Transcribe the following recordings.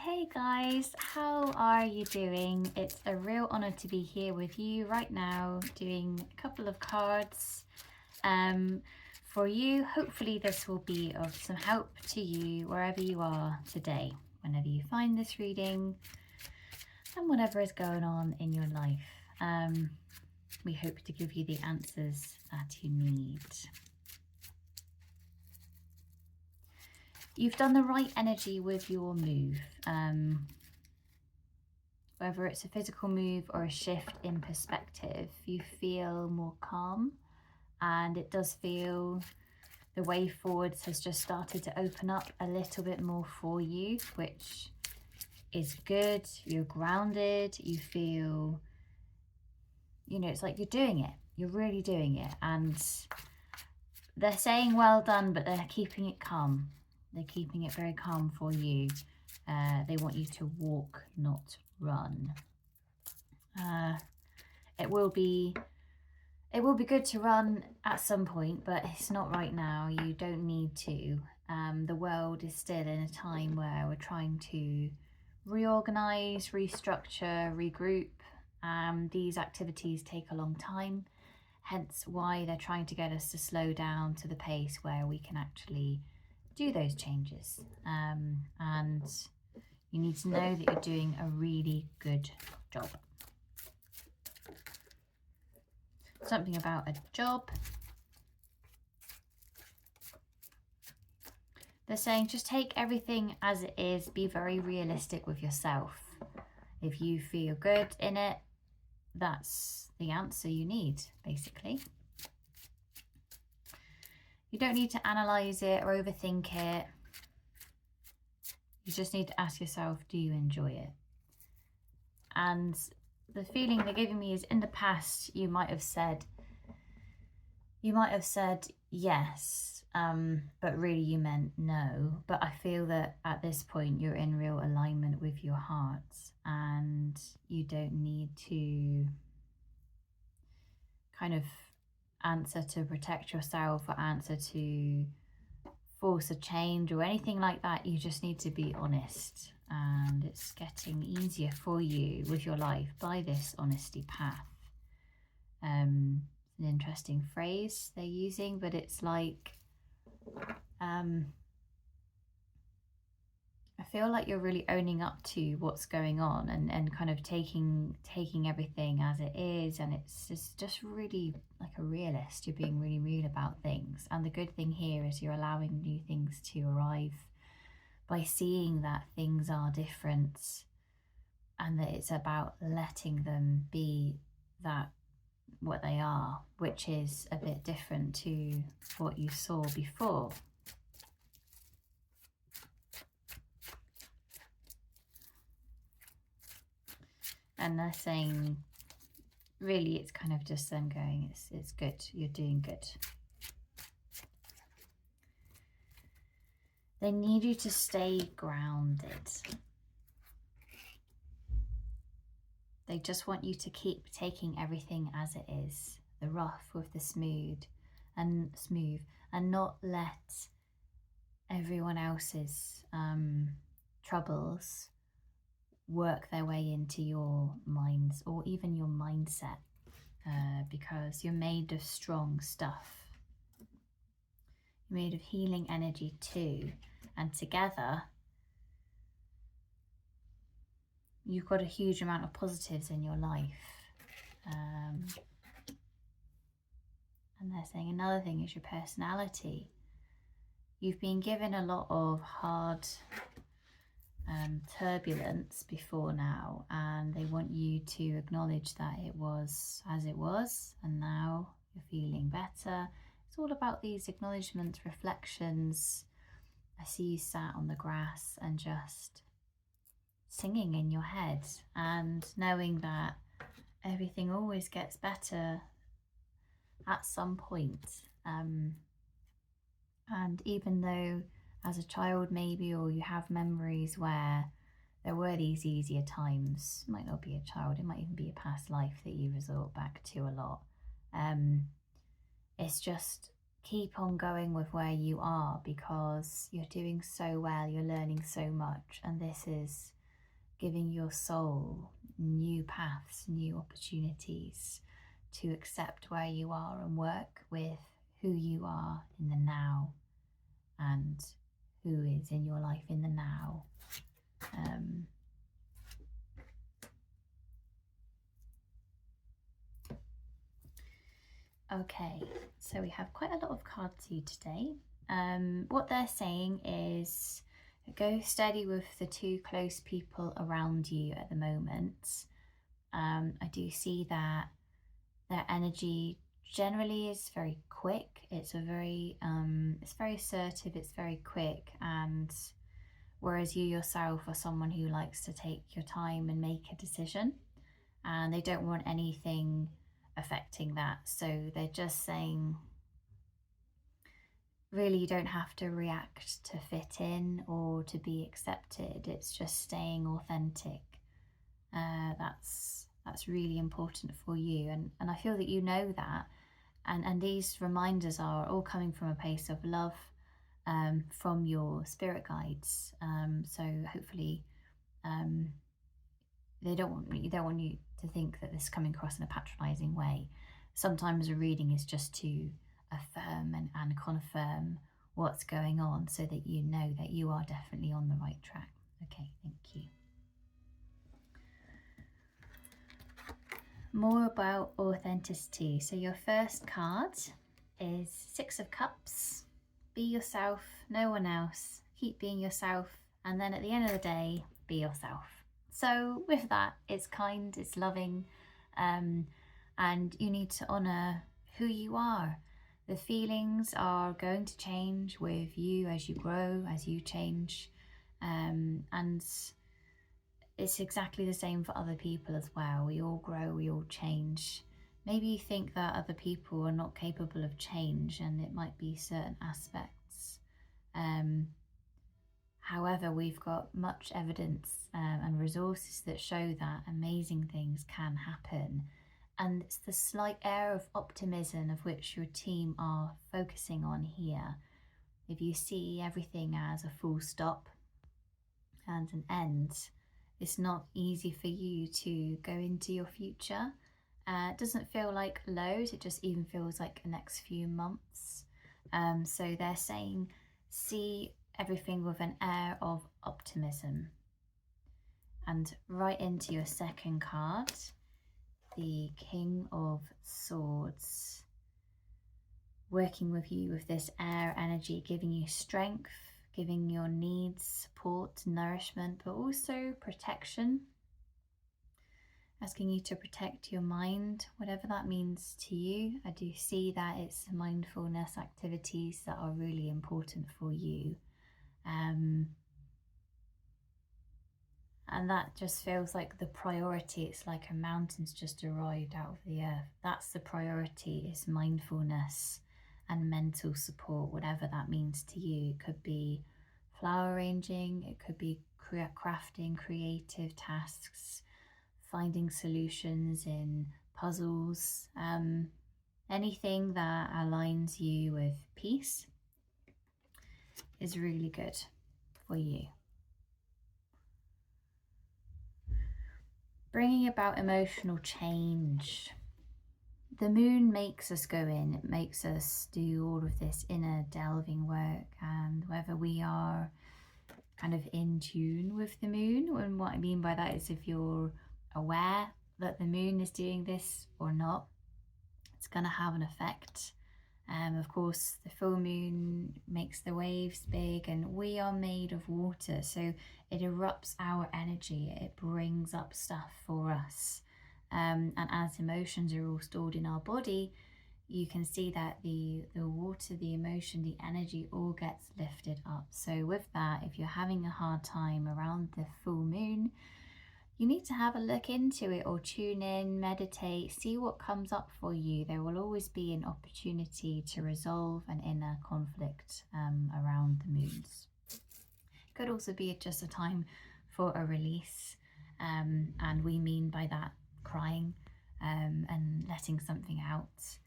Hey guys, how are you doing? It's a real honor to be here with you right now doing a couple of cards for you. Hopefully this will be of some help to you wherever you are today, whenever you find this reading and whatever is going on in your life. We hope to give you the answers that you need. You've done the right energy with your move. Whether it's a physical move or a shift in perspective, you feel more calm, and it does feel the way forwards has just started to open up a little bit more for you, which is good. You're grounded, you feel, it's like you're doing it. You're really doing it. And they're saying well done, but they're keeping it calm. They're keeping it very calm for you. They want you to walk, not run. It will be good to run at some point, but it's not right now. You don't need to. The world is still in a time where we're trying to reorganize, restructure, regroup. These activities take a long time, hence why they're trying to get us to slow down to the pace where we can actually do those changes. And you need to know that you're doing a really good job. Something about a job. They're saying just take everything as it is, be very realistic with yourself. If you feel good in it, that's the answer you need, basically. You don't need to analyze it or overthink it. You just need to ask yourself, do you enjoy it? And the feeling they're giving me is, in the past, you might have said yes, but really you meant no. But I feel that at this point you're in real alignment with your heart, and you don't need to kind of answer to protect yourself or answer to force a change or anything like that. You just need to be honest, and it's getting easier for you with your life by this honesty path. An interesting phrase they're using, but it's like I feel like you're really owning up to what's going on and kind of taking everything as it is, and it's just really like a realist. You're being really real about things, and the good thing here is you're allowing new things to arrive by seeing that things are different, and that it's about letting them be that what they are, which is a bit different to what you saw before. And they're saying, really, it's kind of just them going, it's good, you're doing good. They need you to stay grounded. They just want you to keep taking everything as it is, the rough with the smooth, and not let everyone else's troubles work their way into your minds or even your mindset, because you're made of strong stuff. You're made of healing energy too, and together you've got a huge amount of positives in your life. And they're saying another thing is your personality. You've been given a lot of hard turbulence before now, and they want you to acknowledge that it was as it was, and now you're feeling better. It's all about these acknowledgements, reflections. I see you sat on the grass and just singing in your head, and knowing that everything always gets better at some point. And even though as a child maybe, or you have memories where there were these easier times, it might not be a child, it might even be a past life that you resort back to a lot. It's just keep on going with where you are, because you're doing so well, you're learning so much, and this is giving your soul new paths, new opportunities to accept where you are and work with who you are in the now and who is in your life in the now. Okay, so we have quite a lot of cards here today. What they're saying is go steady with the 2 close people around you at the moment. I do see that their energy generally is very quick. It's very assertive, it's very quick, and whereas you yourself are someone who likes to take your time and make a decision, and they don't want anything affecting that. So they're just saying, really, you don't have to react to fit in or to be accepted. It's just staying authentic. That's really important for you, and I feel that you know that, and these reminders are all coming from a place of love, from your spirit guides. So hopefully, they don't want you to think that this is coming across in a patronizing way. Sometimes a reading is just to affirm and confirm what's going on, so that you know that you are definitely on the right track. Okay, thank you. More about authenticity. So your first card is 6 of Cups. Be yourself, no one else. Keep being yourself, and then at the end of the day, be yourself. So with that, it's kind, it's loving, and you need to honour who you are. The feelings are going to change with you as you grow, as you change, and it's exactly the same for other people as well. We all grow, we all change. Maybe you think that other people are not capable of change, and it might be certain aspects. However, we've got much evidence and resources that show that amazing things can happen. And it's the slight air of optimism of which your team are focusing on here. If you see everything as a full stop and an end, it's not easy for you to go into your future. It doesn't feel like loads, it just even feels like the next few months. So they're saying, see everything with an air of optimism. And right into your second card, the King of Swords, working with you with this air energy, giving you strength, giving your needs support, nourishment, but also protection, asking you to protect your mind, whatever that means to you. I do see that it's mindfulness activities that are really important for you. And that just feels like the priority. It's like a mountain's just arrived out of the earth. That's the priority, is mindfulness and mental support, whatever that means to you. It could be flower arranging, it could be crafting creative tasks, finding solutions in puzzles, anything that aligns you with peace is really good for you. Bringing about emotional change. The moon makes us go in, it makes us do all of this inner delving work, and whether we are kind of in tune with the moon, and what I mean by that is if you're aware that the moon is doing this or not, it's going to have an effect. Of course, the full moon makes the waves big, and we are made of water, so it erupts our energy, it brings up stuff for us. And as emotions are all stored in our body, you can see that the water, the emotion, the energy all gets lifted up. So with that, if you're having a hard time around the full moon, you need to have a look into it, or tune in, meditate, see what comes up for you. There will always be an opportunity to resolve an inner conflict around the moons. Could also be just a time for a release, and we mean by that crying and letting something out.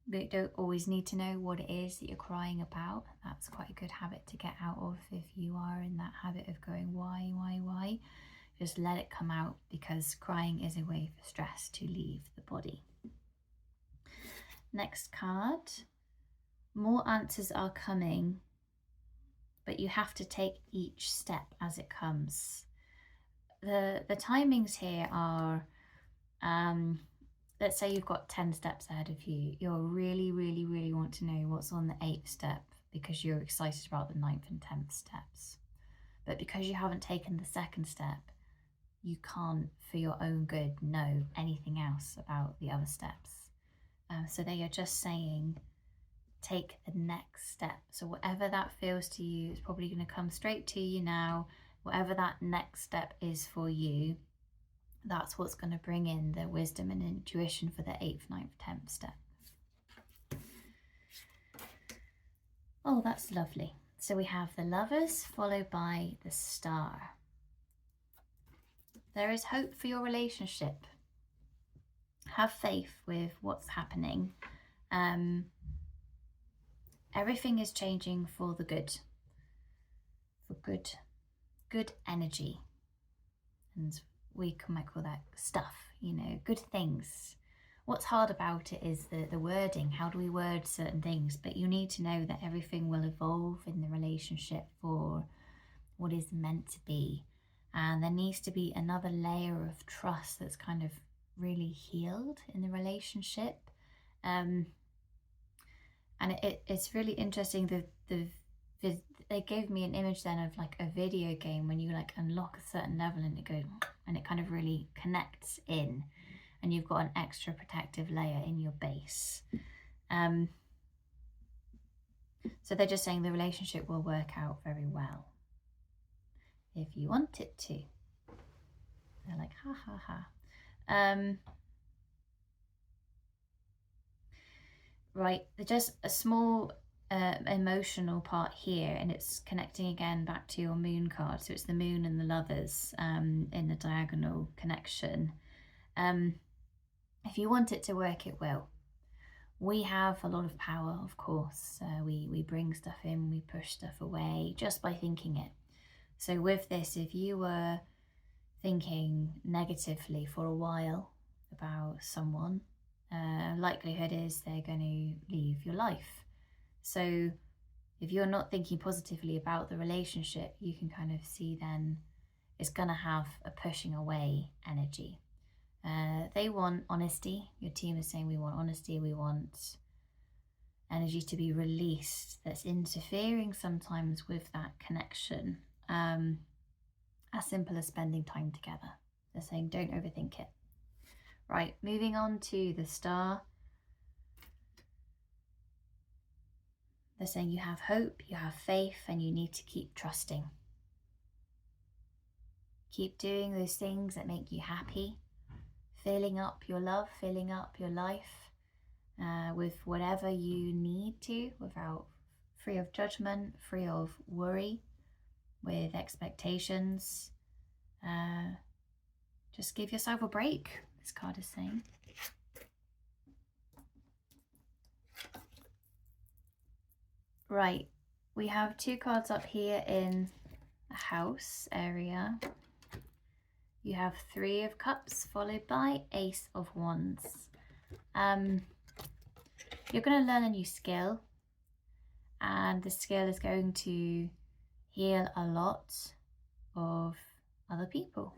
They don't always need to know what it is that you're crying about. That's quite a good habit to get out of if you are in that habit of going, why? Just let it come out, because crying is a way for stress to leave the body. Next card. More answers are coming, but you have to take each step as it comes. The timings here are, let's say you've got 10 steps ahead of you. You'll really want to know what's on the 8th step because you're excited about the 9th and 10th steps. But because you haven't taken the 2nd step, you can't, for your own good, know anything else about the other steps. So they are just saying, take the next step. So whatever that feels to you, it's probably going to come straight to you now. Whatever that next step is for you, that's what's going to bring in the wisdom and intuition for the 8th, 9th, 10th step. Oh, that's lovely. So we have the Lovers followed by the Star. There is hope for your relationship. Have faith with what's happening. Everything is changing for the good. For good energy. And we might call that stuff, good things. What's hard about it is the wording. How do we word certain things? But you need to know that everything will evolve in the relationship for what is meant to be. And there needs to be another layer of trust that's kind of really healed in the relationship. And it's really interesting. They gave me an image then of like a video game when you like unlock a certain level and it goes and it kind of really connects in, and you've got an extra protective layer in your base. So they're just saying the relationship will work out very well if you want it to. They're like, ha ha ha. Right, just a small emotional part here, and it's connecting again back to your moon card. So it's the moon and the Lovers in the diagonal connection. If you want it to work, it will. We have a lot of power, of course. We bring stuff in, we push stuff away just by thinking it. So with this, if you were thinking negatively for a while about someone, likelihood is they're going to leave your life. So if you're not thinking positively about the relationship, you can kind of see then it's going to have a pushing away energy. They want honesty. Your team is saying we want honesty, we want energy to be released that's interfering sometimes with that connection. As simple as spending time together. They're saying don't overthink it. Right, moving on to the Star. They're saying you have hope, you have faith, and you need to keep trusting. Keep doing those things that make you happy, filling up your love, filling up your life with whatever you need to, free of judgment, free of worry, with expectations. Just give yourself a break, this card is saying. Right, we have 2 cards up here in the house area. You have 3 of Cups followed by Ace of Wands. You're going to learn a new skill, and the skill is going to heal a lot of other people.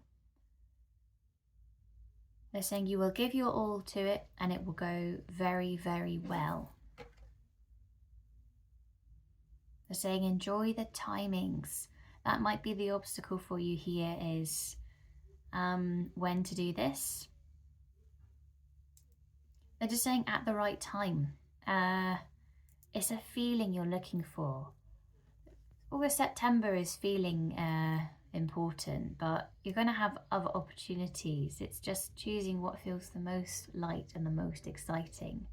They're saying you will give your all to it and it will go very, very well. They're saying enjoy the timings. That might be the obstacle for you here, is when to do this. They're just saying at the right time. It's a feeling you're looking for. August, September is feeling important, but you're going to have other opportunities. It's just choosing what feels the most light and the most exciting.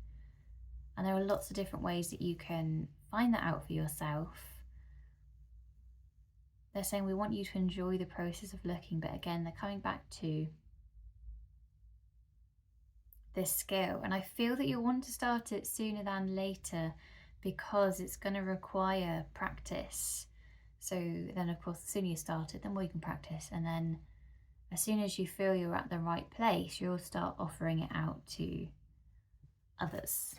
And there are lots of different ways that you can find that out for yourself. They're saying we want you to enjoy the process of looking, but again, they're coming back to this skill, and I feel that you'll want to start it sooner than later because it's going to require practice. So then of course the sooner you start it, the more you can practice, and then as soon as you feel you're at the right place, you'll start offering it out to others.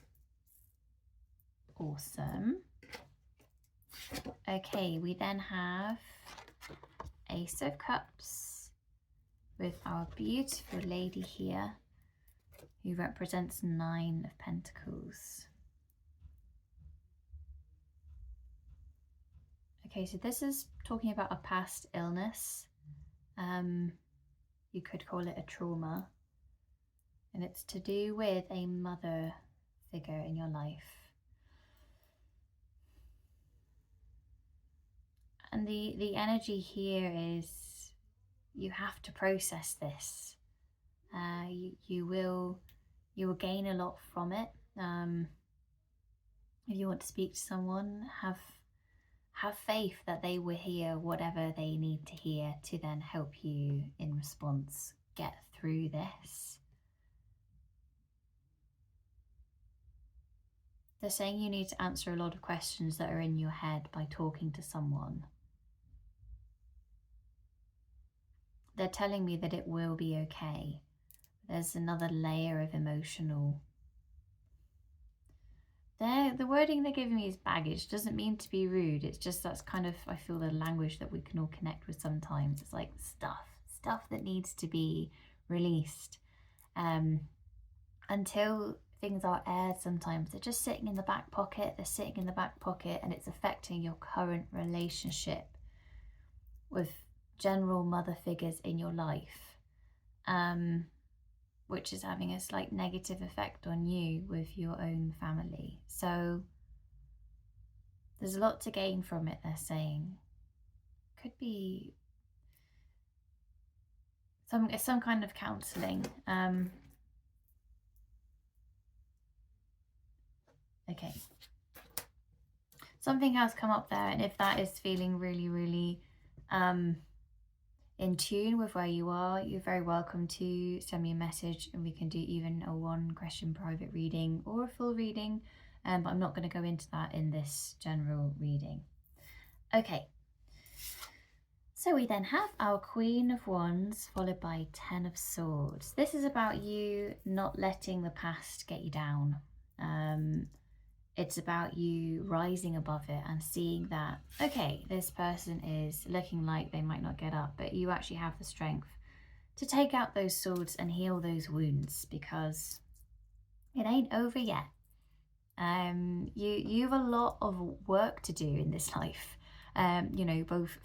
Awesome. Okay, we then have Ace of Cups with our beautiful lady here who represents 9 of Pentacles. Okay, so this is talking about a past illness. You could call it a trauma. And it's to do with a mother figure in your life. And the energy here is you have to process this. You will gain a lot from it. If you want to speak to someone, have faith that they will hear whatever they need to hear to then help you in response get through this. They're saying you need to answer a lot of questions that are in your head by talking to someone. They're telling me that it will be okay. There's another layer of emotional. The wording they're giving me is baggage. Doesn't mean to be rude. It's just that's kind of, I feel, the language that we can all connect with sometimes. It's like stuff that needs to be released. Until things are aired sometimes, they're just sitting in the back pocket. They're sitting in the back pocket and it's affecting your current relationship with general mother figures in your life. Which is having a slight negative effect on you with your own family. So there's a lot to gain from it, they're saying. Could be some kind of counselling. Okay. Something has come up there, and if that is feeling really, really in tune with where you are, you're very welcome to send me a message and we can do even a 1-question private reading or a full reading, but I'm not going to go into that in this general reading. Okay, so we then have our Queen of Wands followed by 10 of Swords. This is about you not letting the past get you down. It's about you rising above it and seeing that, okay, this person is looking like they might not get up, but you actually have the strength to take out those swords and heal those wounds, because it ain't over yet. You have a lot of work to do in this life, you know, both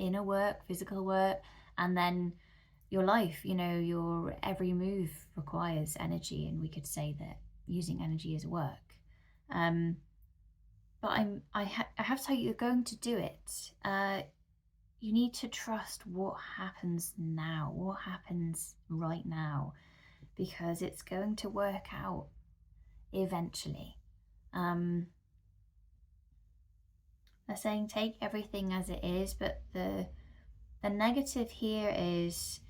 inner work, physical work, and then your life, you know, your every move requires energy, and we could say that using energy is work. But I have to tell you, you're going to do it. You need to trust what happens now, what happens right now, because it's going to work out eventually. They're saying take everything as it is, but the negative here is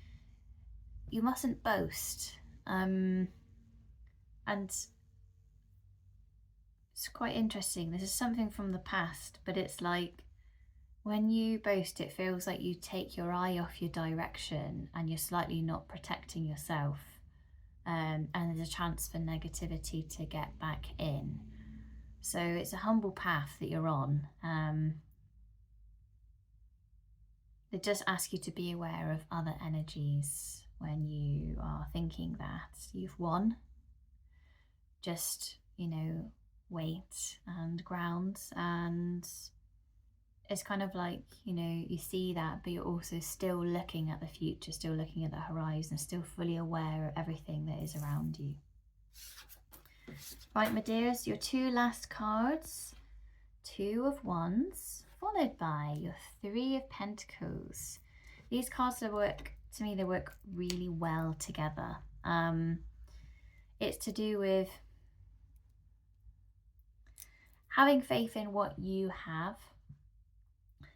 you mustn't boast. And it's quite interesting. This is something from the past, but it's like when you boast, it feels like you take your eye off your direction and you're slightly not protecting yourself. And there's a chance for negativity to get back in. So it's a humble path that you're on. They just ask you to be aware of other energies when you are thinking that you've won. Just, you know, wait and ground, and it's kind of like, you know, you see that, but you're also still looking at the future, still looking at the horizon, still fully aware of everything that is around you. Right, my dears, your 2 last cards, 2 of Wands followed by your 3 of Pentacles. These cards work, to me, they work really well together. It's to do with having faith in what you have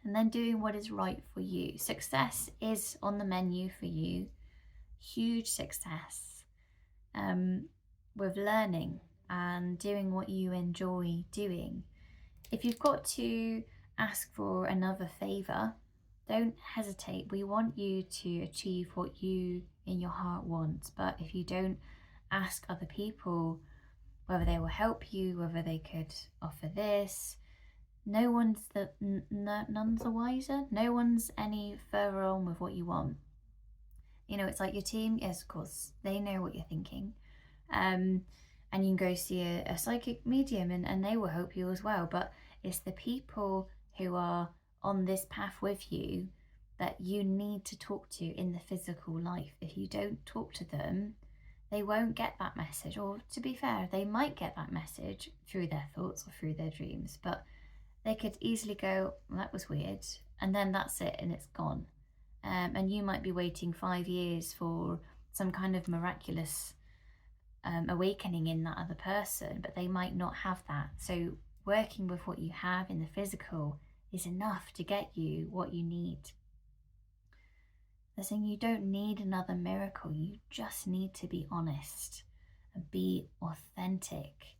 and then doing what is right for you. Success is on the menu for you. Huge success. with learning and doing what you enjoy doing. If you've got to ask for another favour, don't hesitate. We want you to achieve what you in your heart want. But if you don't ask other people whether they will help you, whether they could offer this, none's the wiser. No one's any further on with what you want. You know, it's like your team, yes, of course, they know what you're thinking. And you can go see a psychic medium and they will help you as well. But it's the people who are on this path with you that you need to talk to in the physical life. If you don't talk to them, they won't get that message. Or to be fair, they might get that message through their thoughts or through their dreams, but they could easily go, well, that was weird, and then that's it and it's gone. And you might be waiting 5 years for some kind of miraculous awakening in that other person, but they might not have that. So working with what you have in the physical is enough to get you what you need. They're saying you don't need another miracle. You just need to be honest and be authentic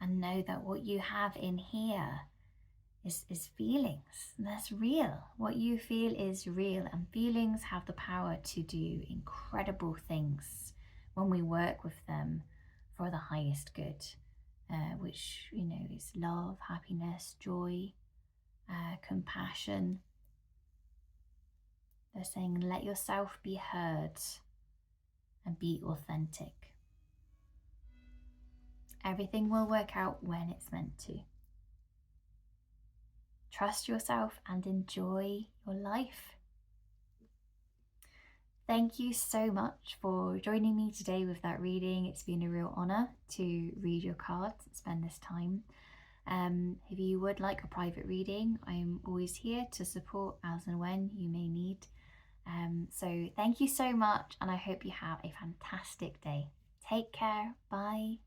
and know that what you have in here is feelings. And that's real. What you feel is real, and feelings have the power to do incredible things when we work with them for the highest good, which, you know, is love, happiness, joy, compassion. They're saying let yourself be heard and be authentic. Everything will work out when it's meant to. Trust yourself and enjoy your life. Thank you so much for joining me today with that reading. It's been a real honour to read your cards and spend this time. If you would like a private reading, I'm always here to support as and when you may need. So thank you so much, and I hope you have a fantastic day. Take care. Bye.